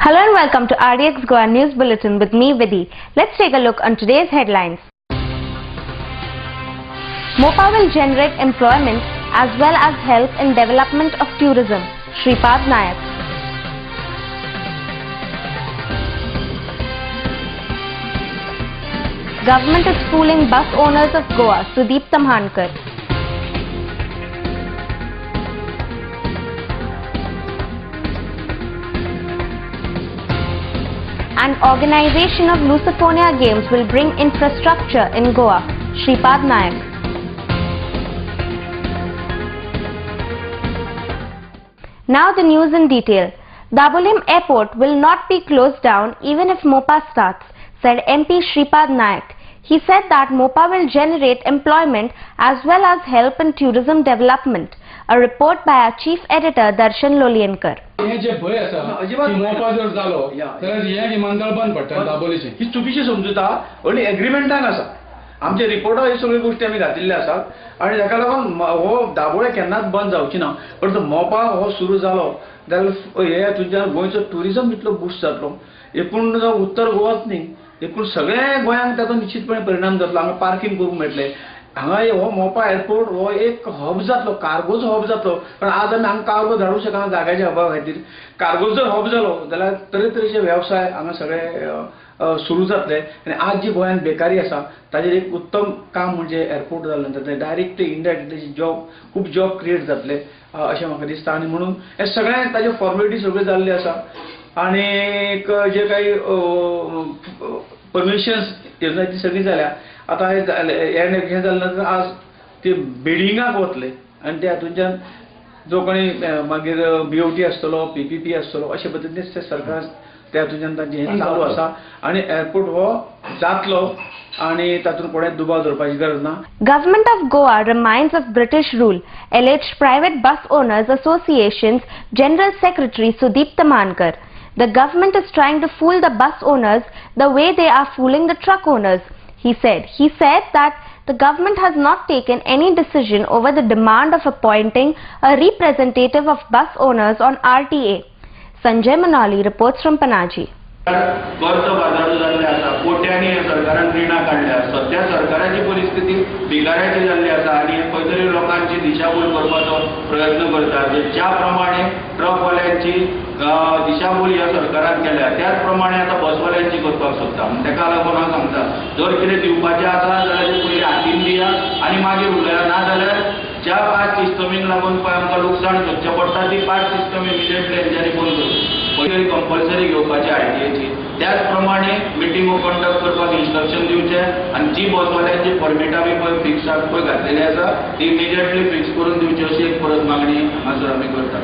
Hello and welcome to RDX Goa News Bulletin with me, Vidhi. Let's take a look on today's headlines. MOPA will generate employment as well as help in development of tourism. Shripad Nayak. Government is fooling bus owners of Goa. Sudeep Tamhankar. An organization of Lusophobia Games will bring infrastructure in Goa. Shripad Nayak. Now the news in detail. Dabolim Airport will not be closed down even if MOPA starts, said MP Shripad Nayak. He said that MOPA will generate employment as well as help in tourism development. A report by our chief editor Darshan Lolienkar. हे जे भय आसा की मोपा जर जालो जाल्यार हे विमानतळ बंद पडटा दाबोलीचे ही चुकीची समजूत आहा. ओन्ली एग्रीमेंटान आसा. आमचे रिपोर्टार ही सगळी गोष्टी आमी घातिल्ले आसात आनी ताका लागून हो दाबोळे केन्नाच बंद जावची ना. परंतु मोपा हो सुरू जालो जाल्यार हे तुज्यान गोंयचो ट्युरिजम इतलो बूस्ट जातलो. एकूण जो उत्तर गोवाच न्ही, एकूण सगळे गोंयांक ताचो निश्चितपणे परिणाम जातलो. हांगा पार्किंग करूंक मेळटलें. हांगा हो मोपा एअरपोर्ट हो एक हब जातलो, कार्गोचो हब जातलो. पण आज आमी हांगा कार्गो धाडूंक शकना जाग्याच्या अभावा खातीर. कार्गो जर हब जालो जाल्यार तरेतरेचे वेवसाय हांगा सगळे सुरू जातले. आनी आज जी गोंयांत बेकारी आसा ताजेर एक उत्तम काम म्हणजे एअरपोर्ट जाल्ले नंतर डायरेक्ट इनडायरेक्ट जॉब खूब जॉब क्रिएट जातले अशें म्हाका दिसता. आनी म्हणून हे सगळें ताजे फॉर्मेलिटी सगळे जाल्ले आसा. आनी जे काही परमिशन्स ती सगळी जाल्या. आता हे जालें नंतर आज ते बिल्डिंगाक वतले आनी ते हातूंतल्यान जो कोणी मागीर BOT आसतलो, PPP आसतलो अशे पद्दतीन ते सरकार त्या हातूंतल्यान तांचें हें चालू आसा. आनी एअरपोर्ट हो जातलो आनी तातूंत कोणें दुबाव धरपाची गरज ना. Government of Goa reminds of British rule, alleged Private Bus Owners Association's General Secretary Sudeep Tamhankar. The government is trying to fool the bus owners the way they are fooling the truck owners, he said. He said that the government has not taken any decision over the demand of appointing a representative of bus owners on RTA. Sanjay Manali reports from Panaji. कर्ज बाजार जाल्ले आसा. कोट्यांनी सरकारान रिणां काडल्या. सध्या सरकाराची परिस्थिती बिगाराची जाल्ली आसा आनी खंय तरी लोकांची दिशाभूल करपाचो प्रयत्न करता. ज्या प्रमाणे ट्रकवाल्यांची दिशाभूल ह्या सरकारान केल्या त्याच प्रमाणे आता बसवाल्यांची करपाक सोदता. ताका लागून हांव सांगता, जर कितें दिवपाचें आसा जाल्यार ते पयलीं हातीन दिया आनी मागीर उलया. ना जाल्यार ज्या 5 सिस्टमीक लागून पळय आमकां लुकसाण सोदचें पडटा ती 5 सिस्टम इमिडिएटली हेंच्यांनी बंद करूं. पयली कंपल्सरी घेवपाची RTAची. त्याच प्रमाणे मिटिंगो कंडक्ट करपाक इन्स्ट्रक्शन दिवचे आनी जी बसवाल्यांची परमिटां बी पळय फिक्स पळय घातलेली आसा ती इमिडिएटली फिक्स करून दिवची अशी एक परत मागणी हांगासर आमी करतात.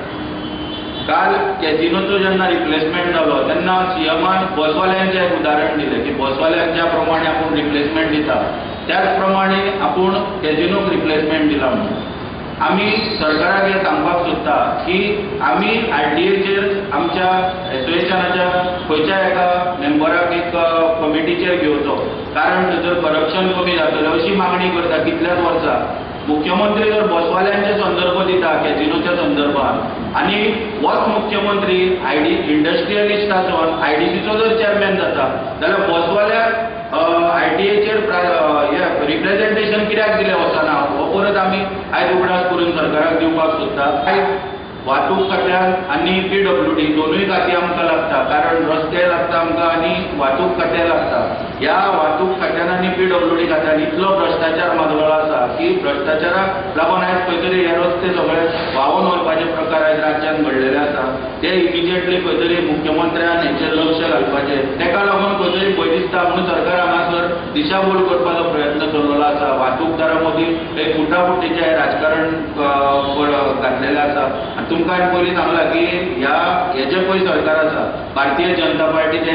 काल कॅजिनोचो जेन्ना रिप्लेसमेंट जालो तेन्ना CMान बसवाल्यांचें एक उदाहरण दिलें की बसवाल्यांक ज्या प्रमाणे आपूण रिप्लेसमेंट दिता त्याच प्रमाणे आपूण कॅजिनोक रिप्लेसमेंट दिला म्हणून. आमी सरकाराक हें सांगपाक सोदता की आमी RTAचेर आमच्या एसोसिएशनाच्या खंयच्याय एका मेंबराक एक कमिटीचेर घेवचो. कारण थंयसर करप्शन कमी जातलें अशी मागणी करता कितल्याच वर्सां. मुख्यमंत्री जर बसवाल्यांचे संदर्भ दिता कॅजिनोच्या संदर्भात आनी होच मुख्यमंत्री इंडस्ट्रियलिस्ट आसून IDCचो जर चेअरमॅन जाता जाल्यार बसवाल्याक RTAचेर रिप्रेझेंटेशन कित्याक दिलें वचना हो परत आमी आयज उगडास करून सरकाराक दिवपाक सोदता. वाहतूक खात्यान आनी PWD दोनूय खातीं आमकां लागता. कारण रस्ते लागता आमकां आनी वाहतूक खातें लागता. ह्या वाहतूक खात्यान आनी PWD खात्यान इतलो भ्रश्टाचार माजलेलो आसा की भ्रश्टाचाराक लागून आयज खंय तरी हे रस्ते सगळे व्हांवून वचपाचे प्रकार आयज राज्यांत घडलेले आसा. ते इमिजिएटली खंय तरी मुख्यमंत्र्यान हेचेर लक्ष घालपाचें. ताका लागून खंय तरी भंय दिसता म्हणून सरकार हांगासर दिशाभूल करपाचो प्रयत्न चल्लेलो आसा. वाहतूकदारां मदीं एक फुटाफुटीचें राजकारण घातलेलें आसा. तुमकां पयलीं सांगलां की हेजे पळय सरकार आसा भारतीय जनता पार्टीचे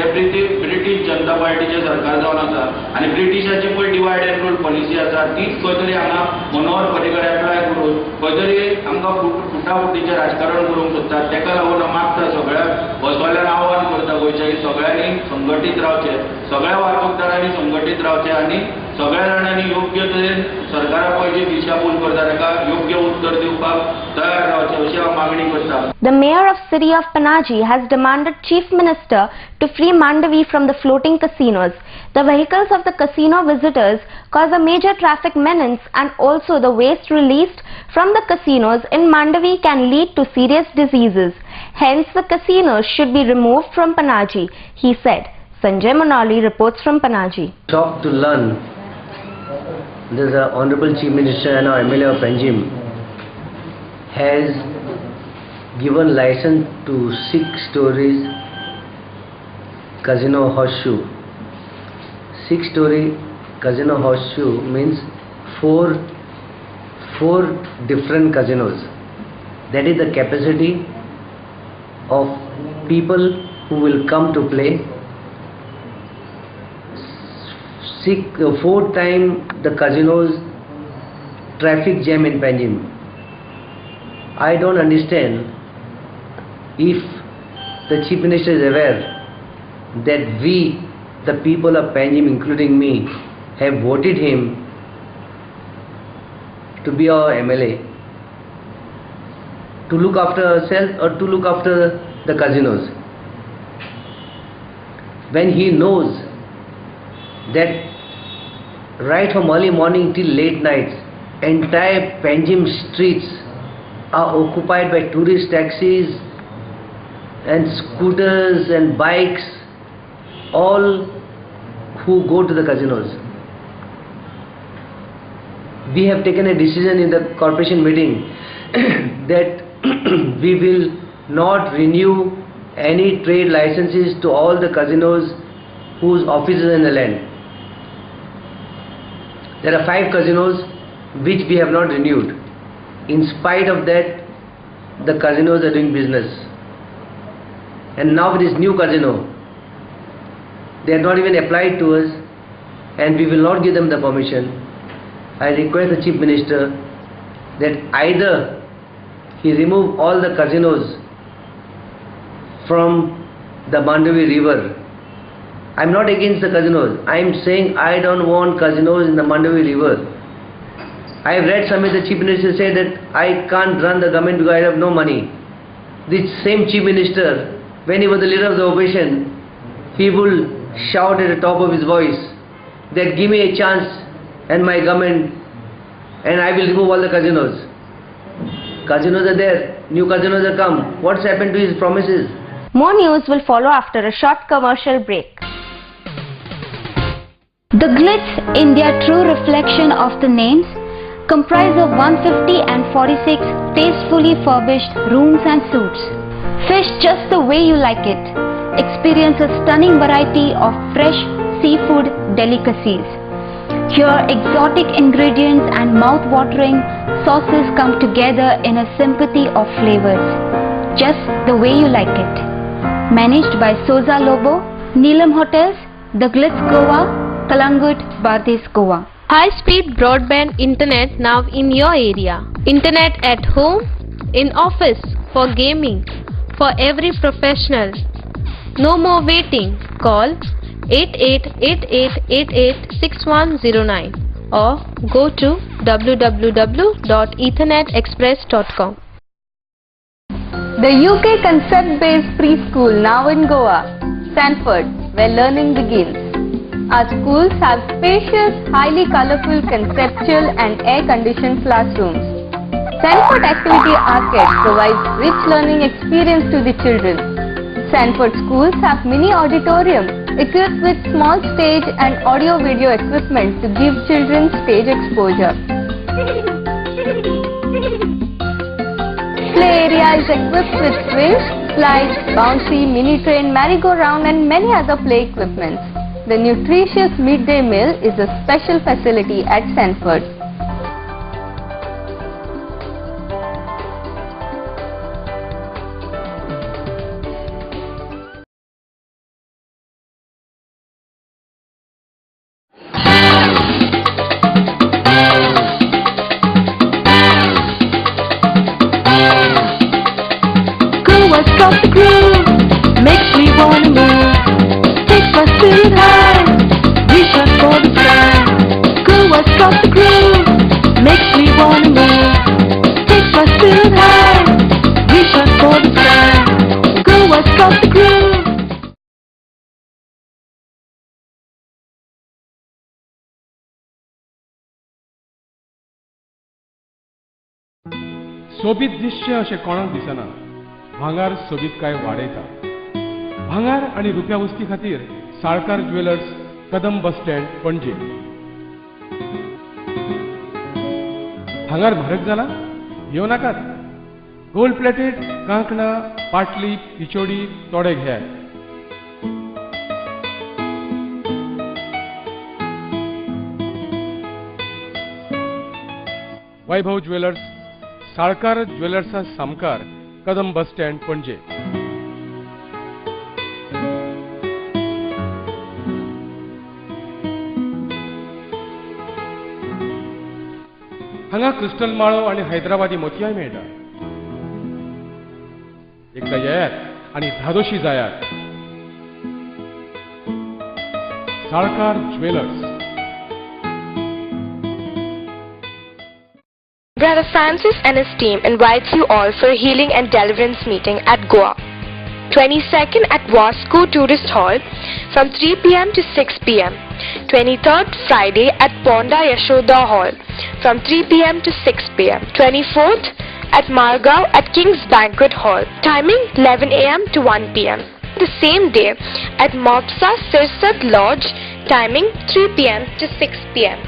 ब्रिटीश जनता पार्टीचे सरकार जावन आसा आनी ब्रिटिशाची पळय डिवायड एंड रूल पॉलिसी आसा तीच खंय तरी हांगा मनोहर पर्रीकर एप्लाय करून खंय तरी आमकां फुटाफुटीचें राजकारण करूंक सोदतात. ताका लागून मागता सगळ्या बसवाल्यांक आव्हान करता गोंयच्या सगळ्यांनी संघटीत रावचें. सगळ्या वाहतूकदारांनी संघटीत रावचें आनी सगळ्या जाणांनी योग्य तरेन सरकारा पळय जी दिशाभूल करता ताका योग्य उत्तर दिवपाक तयार रावचें अशी हांव मागणी करता. The mayor of city of Panaji has demanded Chief Minister to free Mandavi from the floating casinos. The vehicles of the casino visitors cause a major traffic menace, and also the waste released from the casinos in Mandavi can lead to serious diseases. Hence, the casinos should be removed from Panaji, he said. Sanjay Manali reports from Panaji. Shocked to learn that the Honorable Chief Minister and our MLA of Panjim has given license to 6 stories casino horseshoe. 6-story casino horseshoe means four different casinos. That is the capacity of people who will come to play. 4 times the casinos traffic jam in Panjim. I don't understand if the Chief Minister is aware that we, the people of Panjim, including me, have voted him to be our MLA, to look after ourselves or to look after the casinos. When he knows that right from early morning till late nights, entire Panjim streets are occupied by tourist taxis and scooters and bikes, all who go to the casinos. We have taken a decision in the corporation meeting that we will not renew any trade licenses to all the casinos whose offices are in the land. There are 5 casinos which we have not renewed. In spite of that, the casinos are doing business. And now with this new casino, they have not even applied to us, and we will not give them the permission. I request the Chief Minister that either he remove all the casinos from the Mandavi river. I am not against the casinos. I am saying I don't want casinos in the Mandavi river. I have read somewhere the Chief Minister said that I can't run the government because I have no money. This same Chief Minister, when he was the leader of the opposition, he will shout at the top of his voice that give me a chance and my government and I will remove all the casinos. Casinos are there, new casinos have come. What's happened to his promises? More news will follow after a short commercial break. The Glitz India True Reflection of the Names comprise of 150 and 46 tastefully furbished rooms and suites. Fish just the way you like it. Experience a stunning variety of fresh seafood delicacies. Here, exotic ingredients and mouth-watering sauces come together in a symphony of flavors, just the way you like it. Managed by Soza Lobo, Neelam Hotels, The Glitz Goa, Kalangut, Bardez, Goa. High-speed broadband internet now in your area. Internet at home, in office, for gaming, for every professional. No more waiting. Call 8888886109 or go to www.ethernetexpress.com. The UK concept-based preschool now in Goa, Sanford, where learning begins. Our schools have spacious, highly colorful, conceptual and air-conditioned classrooms. Sanford Activity Arcade provides rich learning experience to the children. Sanford schools have mini auditorium equipped with small stage and audio-video equipment to give children stage exposure. Play area is equipped with swings, slides, bouncy, mini train, merry-go-round and many other play equipments. The nutritious midday meal is a special facility at Sanford. Goa's got the groove, makes me wanna move. Take my spirit high, reach out for the sky. Goa's got the groove, makes me wanna move. Take my spirit high, stop the groove. सोबीत दिसचे अशें कोणाक दिसना. भांगार सोबीत काय वाडयता. भांगार आनी रुप्या वस्ती खातीर साळकार ज्वेलर्स, कदम बस स्टँड, पणजे. भांगार म्हारग जाला? येव नाकात. गोल्ड प्लेटेड कांकणां, पाटली, पिचोडी तोडे घेयात. वैभव ज्वेलर्स, साळकार ज्वेलर्सा सामकार, कदम बस स्टँड, पणजे. हांगा क्रिस्टल माळो आनी हैदराबादी मोतयाय मेळटा. एकदा येयात आनी धादोशी जायात. Salkar jewellers. Brother Francis and his team invites you all for a healing and deliverance meeting at Goa. 22nd at Wasco Tourist Hall from 3 p.m. to 6 p.m. 23rd Friday at Ponda Yashoda Hall from 3 p.m. to 6 p.m. 24th at Margao at King's Banquet Hall, timing 11 a.m. to 1 p.m. The same day at Mopsa Sirsat Lodge, timing 3 p.m. to 6 p.m.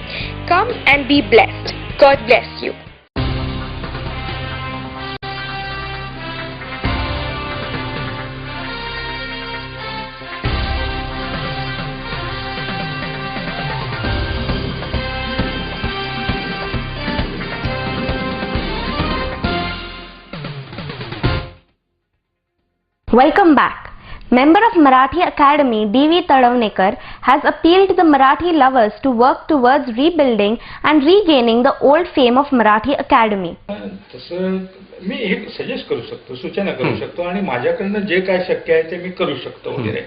Come and be blessed. God bless you. Welcome back. Member of Marathi Academy D.V. Tadavnekar has appealed to the Marathi lovers to work towards rebuilding and regaining the old fame of Marathi Academy. तसं मी एक suggest करू शकतो, सूचना करू शकतो आणि माझ्याकडनं जे काय शक्य आहे ते मी करू शकतो वगैरे.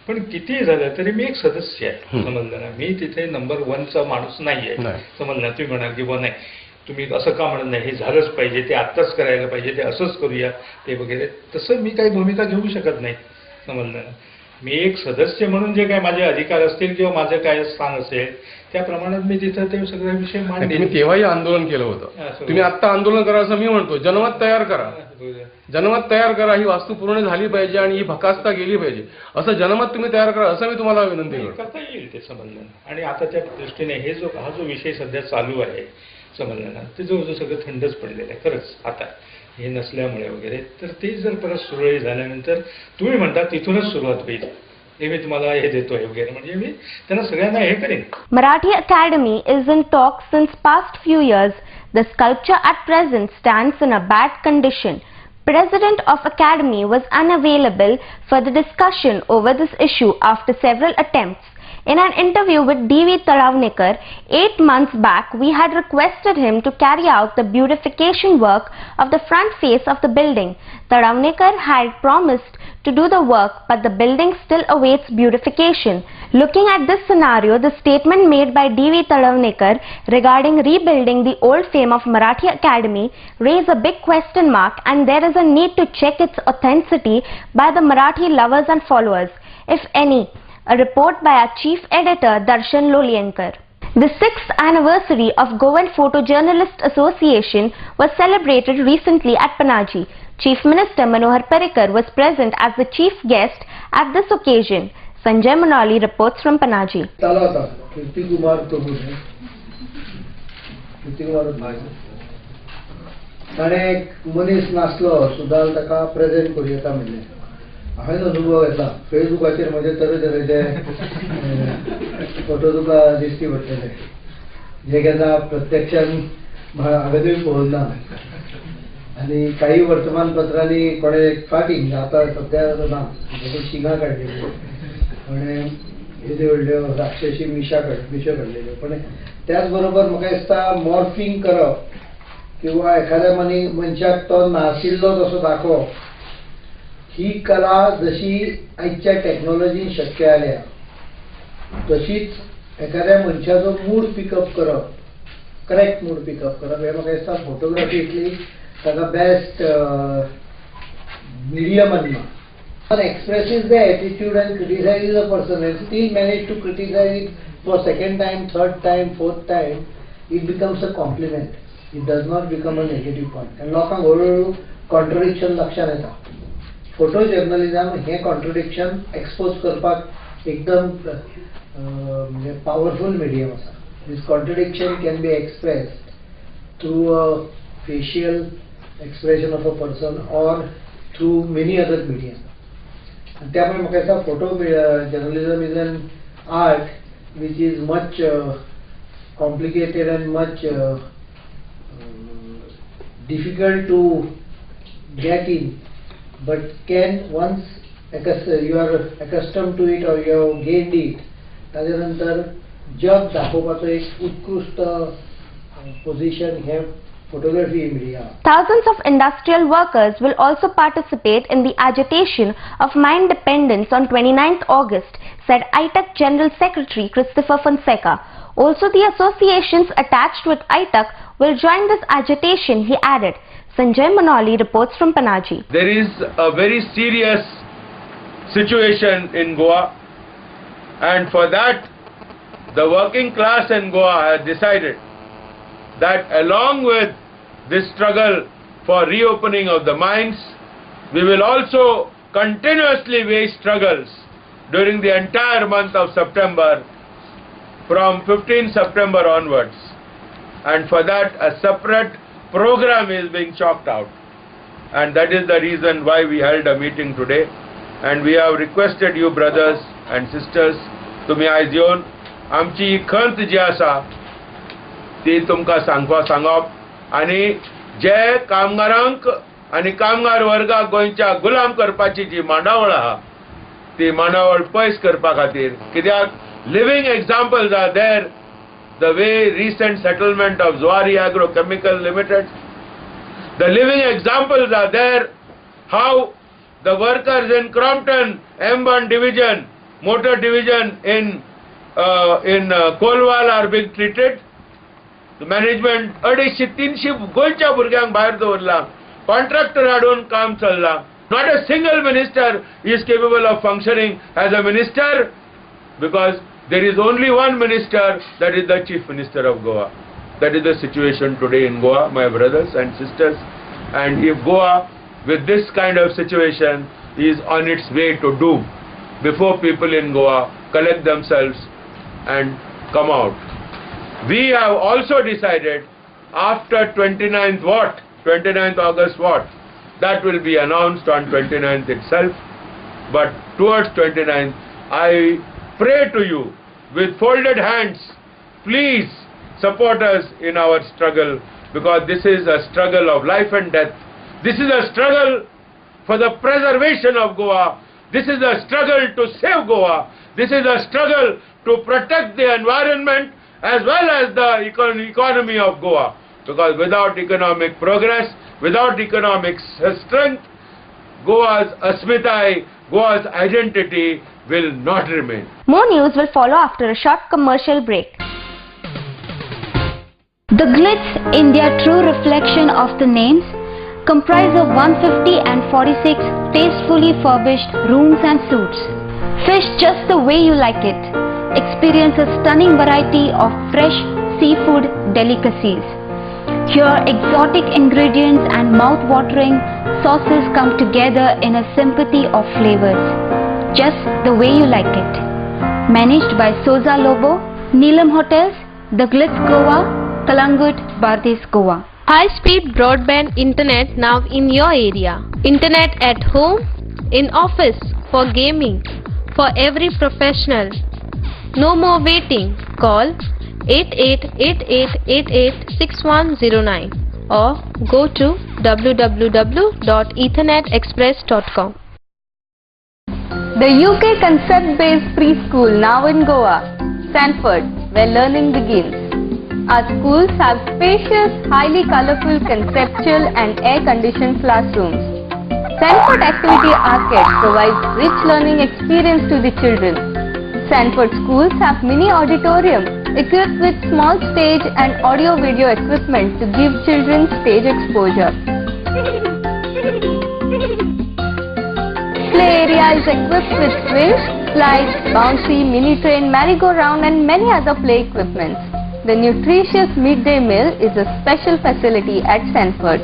पण किती झालं तरी मी एक सदस्य आहे, समजलं ना. मी तिथे नंबर 1चा माणूस नाहीये, समजलं. तुम्ही म्हणाल की नाही तुम्ही असं का म्हणत नाही, हे झालंच पाहिजे, ते आत्ताच करायला पाहिजे, ते असंच करूया ते वगैरे. तसं मी काही भूमिका घेऊ शकत नाही, समजलं ना. मी एक सदस्य म्हणून जे काय माझे अधिकार असतील किंवा माझं काय स्थान असेल त्या प्रमाणात मी तिथं ते सगळे विषय मांडले. तुम्ही तेव्हाही आंदोलन केलं होतं. तुम्ही आता आंदोलन करा असं मी म्हणतो. जनमत तयार करा, जनमत तयार करा. ही वास्तू पूर्ण झाली पाहिजे आणि ही भकासता गेली पाहिजे असं जनमत तुम्ही तयार करा असं मी तुम्हाला विनंती करतो. करता येईल ते, समजलं. आणि आता त्या दृष्टीने हा जो विषय सध्या चालू आहे, समजलं ना, ते जवळजवळ सगळं थंडच पडलेलं आहे खरंच. आता हे नसल्यामुळे वगैरे तर ते जर परत सुरळीत झाल्यानंतर तुम्ही म्हणता तिथूनच सुरुवात होईल. हे मी तुम्हाला हे देतोय वगैरे, म्हणजे मी त्यांना सगळ्यांना हे करेन. Marathi Academy is in talks since past few years. The sculpture at present stands in a bad condition. President of Academy was unavailable for the discussion over this issue after several attempts. In an interview with D.V. Tadavnekar 8 months back, we had requested him to carry out the beautification work of the front face of the building. Tadavnekar had promised to do the work, but the building still awaits beautification. Looking at this scenario, the statement made by D.V. Tadavnekar regarding rebuilding the old fame of Marathi Academy raise a big question mark, and there is a need to check its authenticity by the Marathi lovers and followers, if any. A report by our chief editor Darshan Lolienkar. The 6th anniversary of Goan Photojournalist Association was celebrated recently at Panaji. Chief Minister Manohar Parrikar was present as the chief guest at this occasion. Sanjay Manali reports from Panaji. मनीस नासलो सुद्दां ताका present करूं येता म्हणलें. हांवें अनुभव घेतला. फेसबुकाचेर म्हजे तरेतरेचे फोटो तुका दिश्टी पडटले, जे केन्ना प्रत्यक्षान हांवेनूय पळोवंक ना. आनी काही वर्तमानपत्रांनी कोणें फाटींग आतां सद्या ना शिंगां काडलेली, कोणें येद्यो व्हडल्यो राक्षसी मिशो काडलेल्यो. पण त्याच बरोबर म्हाका दिसता मॉर्फिंग करप किंवा एखाद्या मनशाक तो नाशिल्लो तसो दाखोवप, ही कला जशी आजच्या टेक्नॉलॉजीन शक्य आल्या तशीच एखाद्या मनशाचो मूड पिकअप करप, करेक्ट मूड पिकअप करप, हे म्हाका दिसता फोटोग्राफींतली ताका बेस्ट मिडियम आसना. expresses the attitude and criticizes a person and still manage to criticize it for second time, third time, fourth time, it becomes a compliment. It does not become a negative point. And लोकांक हळूहळू contradiction लक्षात येता. Photo journalism हे contradiction expose करपाक एकदम powerful medium आसा. This contradiction can be expressed through a facial expression of a person or through many other medium. त्यामुळे म्हाका दिसता photo journalism is an art which is much complicated and much difficult to get in, but can once you are accustomed to it or you have gained it, त्यानंतर जग दाखोवपाचो एक उत्कृष्ट position hey photography media. Thousands of industrial workers will also participate in the agitation of mine dependence on 29th August, said ITUC General Secretary Christopher Fonseca. Also, the associations attached with ITUC will join this agitation, he added. Sanjay Manoli reports from Panaji. There is a very serious situation in Goa, and for that the working class in Goa has decided that along with this struggle for reopening of the mines, we will also continuously wage struggles during the entire month of September, from 15 September onwards. And for that a separate program is being chalked out, and that is the reason why we held a meeting today. And we have requested you brothers and sisters, तुम्ही आयज येवन आमची खंत जी आसा ती तुमकां सांगप, आनी जे कामगारांक आनी कामगार वर्गाक गोंयच्या गुलाम करपाची जी मांडावळ आहा ती मांडावळ पयस करपा खातीर, कित्याक living examples are there. The way recent settlement of Zuari Agrochemical Limited, the living examples are there how the workers in Crompton M1 division, motor division in Kolwal are being treated. The management 250-300 गोंयच्या भुरग्यांक भायर दवरला, contractor हाडून काम चल्ला. Not a single minister is capable of functioning as a minister, because there is only one minister, that is the Chief Minister of Goa. That is the situation today in Goa, my brothers and sisters. And if Goa, with this kind of situation, is on its way to doom, before people in Goa collect themselves and come out. We have also decided after 29th what? 29th August what? That will be announced on 29th itself. But towards 29th, I pray to you with folded hands, please support us in our struggle, because this is a struggle of life and death. This is a struggle for the preservation of Goa. This is a struggle to save Goa. This is a struggle to protect the environment as well as the economy of Goa. Because without economic progress, without economic strength, Goa's asmitai, Goa's identity will not remain. More news will follow after a short commercial break. The Glitz, in their true reflection of the names, comprise of 150 and 46 tastefully furbished rooms and suites. Fish just the way you like it. Experience a stunning variety of fresh seafood delicacies. Here, exotic ingredients and mouth-watering sauces come together in a symphony of flavors. Just the way you like it. Managed by Soza Lobo, Neelam Hotels, The Glitz Goa, Kalangut, Bardis Goa. High-speed broadband internet now in your area. Internet at home, in office, for gaming, for every professional. No more waiting. Call 8888886109 or go to www.ethernetexpress.com. The UK concept-based preschool now in Goa, Sanford, where learning begins. Our schools have spacious, highly colorful, conceptual and air-conditioned classrooms. Sanford Activity Arcade provides rich learning experience to the children. Sanford schools have mini auditorium equipped with small stage and audio-video equipment to give children stage exposure. play area is equipped with swings, slides, bouncy, mini train, merry-go-round and many other play equipments. The nutritious midday meal is a special facility at Sanford.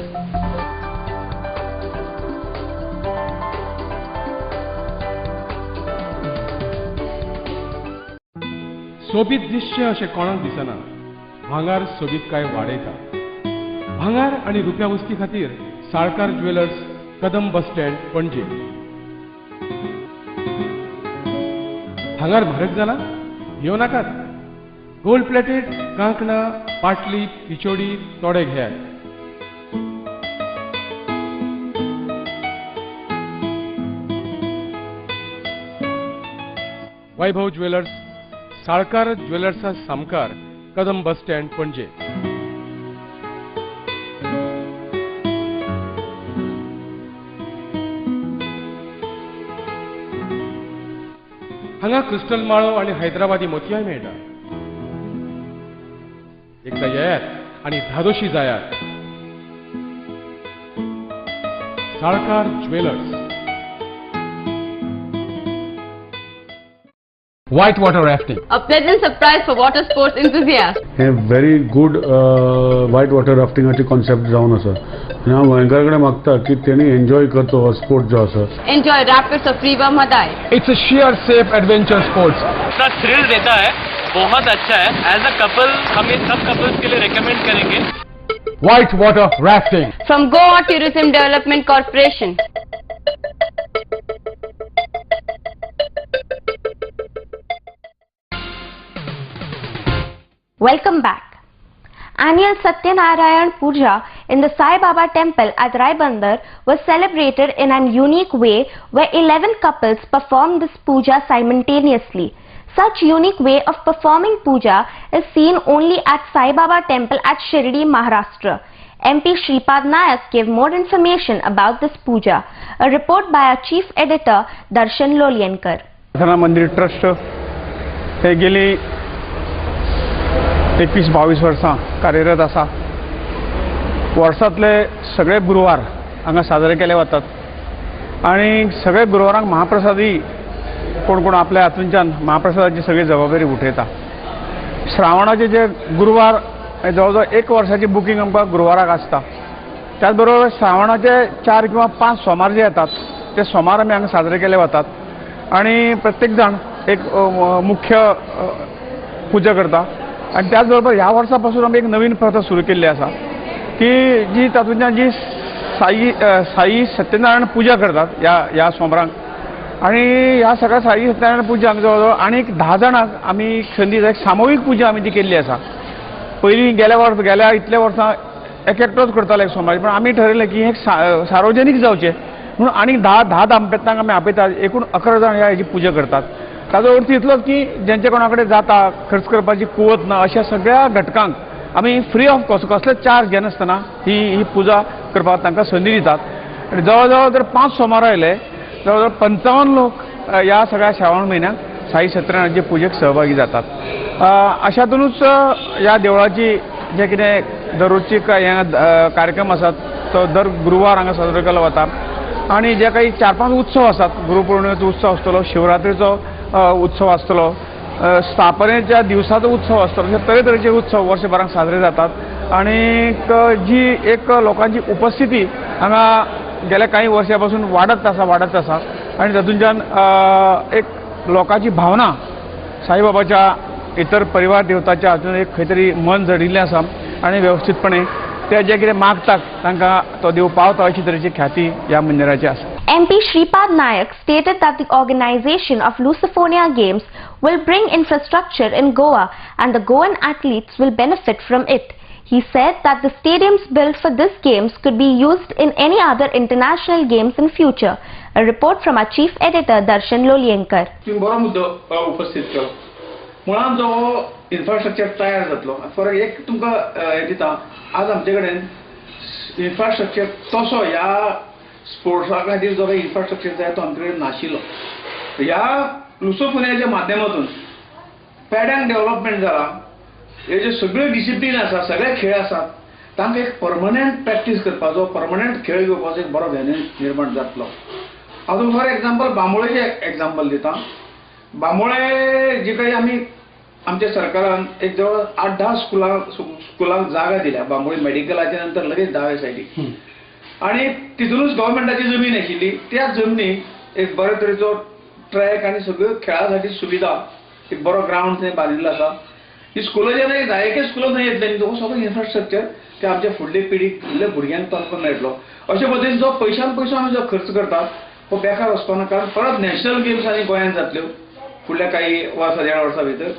सोबीत दिसचे अशें कोणाक दिसना. भांगार सोबीत काय वाडयता. भांगार आनी रुप्या वस्ती खातीर साळकार ज्वेलर्स, कदम बस स्टँड, पणजे. भांगार म्हारग जाला? घेवं नाकात. गोल्ड प्लेटेड कांकणां, पाटली, पिचोडी तोडे घेयात. वैभव ज्वेलर्स, साळकार ज्वेलर्सा सामकार, कदम बस स्टँड, पणजे. हांगा क्रिस्टल माळो आणि हैदराबादी मोतयाय मेळटा. एकदा येयात आणि धादोशी जायात. Salkar jewellers. White water rafting. A pleasant surprise for water sports enthusiasts. हे very good white water rafting ची कॉन्सेप्ट जावन आसा. आनी हांव गोंयकारांकडे मागता की तेणी एन्जॉय करचो हो स्पोर्ट जो आसा. Enjoy rapids of River Madai. It's a sheer safe adventure sports. इतना थ्रिल देता है, बहुत अच्छा है. एज अ कपल हम ये सब कपल्स के लिए रेकमेंड करेंगे. White water rafting. From Goa Tourism Development Corporation. Welcome back. Annual Satyanarayan Puja in the Sai Baba temple at Raibandar was celebrated in an unique way where 11 couples performed this puja simultaneously. Such unique way of performing puja is seen only at Sai Baba temple at Shirdi, Maharashtra. MP Shripad Nayak gave more information about this puja. A report by our chief editor Darshan Lolienkar. मंदिर trust हे गेली 21-22 वर्सां कार्यरत आसा. वर्सांतले सगळे गुरुवार हांगा साजरे केले वतात आनी सगळे गुरुवारांक महाप्रसादी कोण कोण आपल्या हातूंच्यान महाप्रसादाची सगळी जबाबदारी उठयता. श्रावणाचे जे गुरुवार जवळजवळ 1 वर्साची बुकींग आमकां गुरुवाराक आसता. त्याच बरोबर श्रावणाचे 4 किंवा 5 सोमार जे येतात ते सोमार आमी हांगा साजरे केले वतात आनी प्रत्येक जाण एक मुख्य पुजा करता. आणि त्याचबरोबर ह्या वर्सापासून आमी एक नवीन प्रथा सुरू केल्ली आसा की जी तातूंतल्यान जी साई सत्यनारायण पुजा करतात ह्या सोमारांक. आणि ह्या सगळ्या साई सत्यनारायण पुजांक जवळजवळ आनी 10 जाणांक आमी संदी एक सामुहीक पुजा आमी ती केल्ली आसा. पयलीं गेल्या इतल्या वर्सां एकटोच करताले एक सोमारी, पण आमी ठरयलें की हे सार्वजनीक जावचें म्हणून आनी 10 दाम्पत्यांक आमी आपयतात. एकूण 11 जाण ह्याची पुजा करतात. ताजो अर्थ इतलोच की जेंचे कोणा कडेन जाता, खर्च करपाची कुवत ना अशा सगळ्या घटकांक आमी फ्री ऑफ कॉस्ट कसलेच चार्ज घेनासतना ही पुजा करपाक तांकां संदी दितात. आनी जवळ जर 5 सोमार आयले जवळ 55 लोक ह्या सगळ्या श्रावण म्हयन्याक साई सत्यनारायणाचे पुजेक सहभागी जातात. अशातूनच ह्या देवळाची जे कितें दररोजची कार्यक्रम आसात तो दर गुरुवार हांगा साजरो केलो वता. आनी जे काही 4-5 उत्सव आसात, गुरुपौर्णिमेचो उत्सव आसतलो, शिवरात्रेचो उत्सव आसतलो, स्थापनेच्या दिवसाचो उत्सव आसतलो, अशे तरेतरेचे उत्सव वर्षभराक साजरे जातात. आणि जी एक लोकांची उपस्थिती हांगा गेल्या काही वर्षापासून वाडत आसा आणि तातूंतल्यान एक लोकांची भावना साईबाबाच्या इतर परिवार देवताच्या हातून एक खंय तरी मन जडिल्लें आसा आणि व्यवस्थितपणे ते जे कितें मागतात तांकां तो देव पावता अशी तरेची ख्याती ह्या मंदिराची आसा. MP Shripad Nayak stated that the organization of Lusophobia Games will bring infrastructure in Goa and the Goan athletes will benefit from it. He said that the stadiums built for these games could be used in any other international games in future. A report from our chief editor Darshan Lolienkar. तुम्ही बरो मुद्दो उपस्थित केलो. मुळात जो infrastructure तयार जातलो, for एक तुमकां हे दिता, आज आमचे कडेन इन्फ्रास्ट्रक्चर तसो ह्या स्पोर्ट्सा खातीर जो काही इन्फ्रास्ट्रक्चर जाय तो आमचे कडेन नाशिल्लो. ह्या लुसोफोनियाच्या माध्यमातून पेड्यांक डेव्हलपमेंट जाला. हे जे सगळे डिसिप्लीन आसा, सगळे खेळ आसात, तांकां एक परमनंट प्रॅक्टीस करपाचो, परमनंट खेळ घेवपाचो एक बरो व्हेन्यू निर्माण जातलो. अजून फॉर एक्झाम्पल बांबोळेचे एक्झाम्पल दिता. बांबोळे जे काही आम्ही आमच्या सरकारान एक जवळ 8-10 स्कुलांक जागा दिल्या. बांबोळे मेडिकलाच्या नंतर लगेच दावे सायडीक आणि तितूनच गव्हर्मेंटाची जमीन आशिल्ली. त्या जमनीक एक बरे तरेचो ट्रॅक आणि सगळ्यो खेळासाठी सुविधा एक बरो ग्राउंड थंय बांदिल्लो आसा. ही स्कुलां जेन्ना जायते स्कुलां थंय येतले न्ही तो सगळो इन्फ्रास्ट्रक्चर ते आमच्या फुडले पिढीक फुडल्या भुरग्यांक तांकां मेळटलो. अशे पद्दतीन जो पयशान पयसो आमी जो खर्च करतात तो बेकार वचपाना. कारण परत नॅशनल गेम्स आनी गोंयांत जातल्यो फुडल्या काही वर्सां 1.5 वर्सां भितर.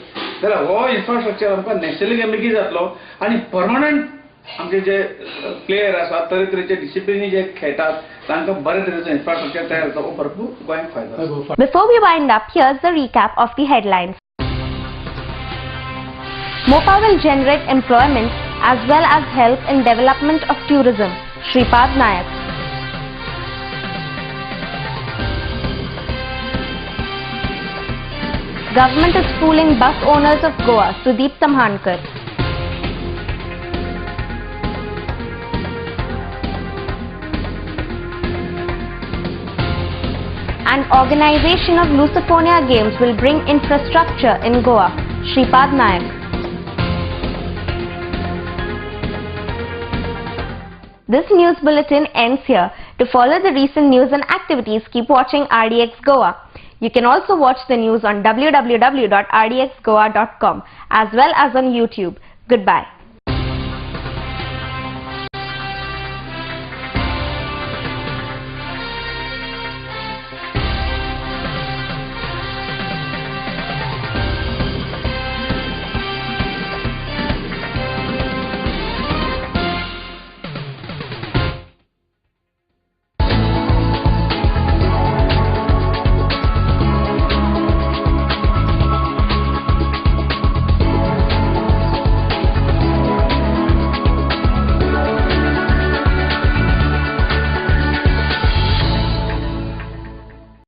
जाल्यार हो इन्फ्रास्ट्रक्चर आमकां नॅशनल गेमीकय जातलो आणि परमनंट आमचे जे प्लेयर आसात तरेतरेचे डिसिप्लिनी जे खेळटात तांकां बरे तरेचो इन्फ्रास्ट्रक्चर तयार जाता. हो भरपूर गोंयांक फायदो. Before we wind up, here's the recap of the headlines. MOPA will generate employment as well as help in development of tourism. Shripad Nayak. Government is fooling bus owners of Goa. Sudeep Tamhankar. An organization of Lusophobia Games will bring infrastructure in Goa. Shripad Nayak. This news bulletin ends here. To follow the recent news and activities, keep watching RDX Goa. You can also watch the news on www.rdxgoa.com as well as on YouTube. Goodbye.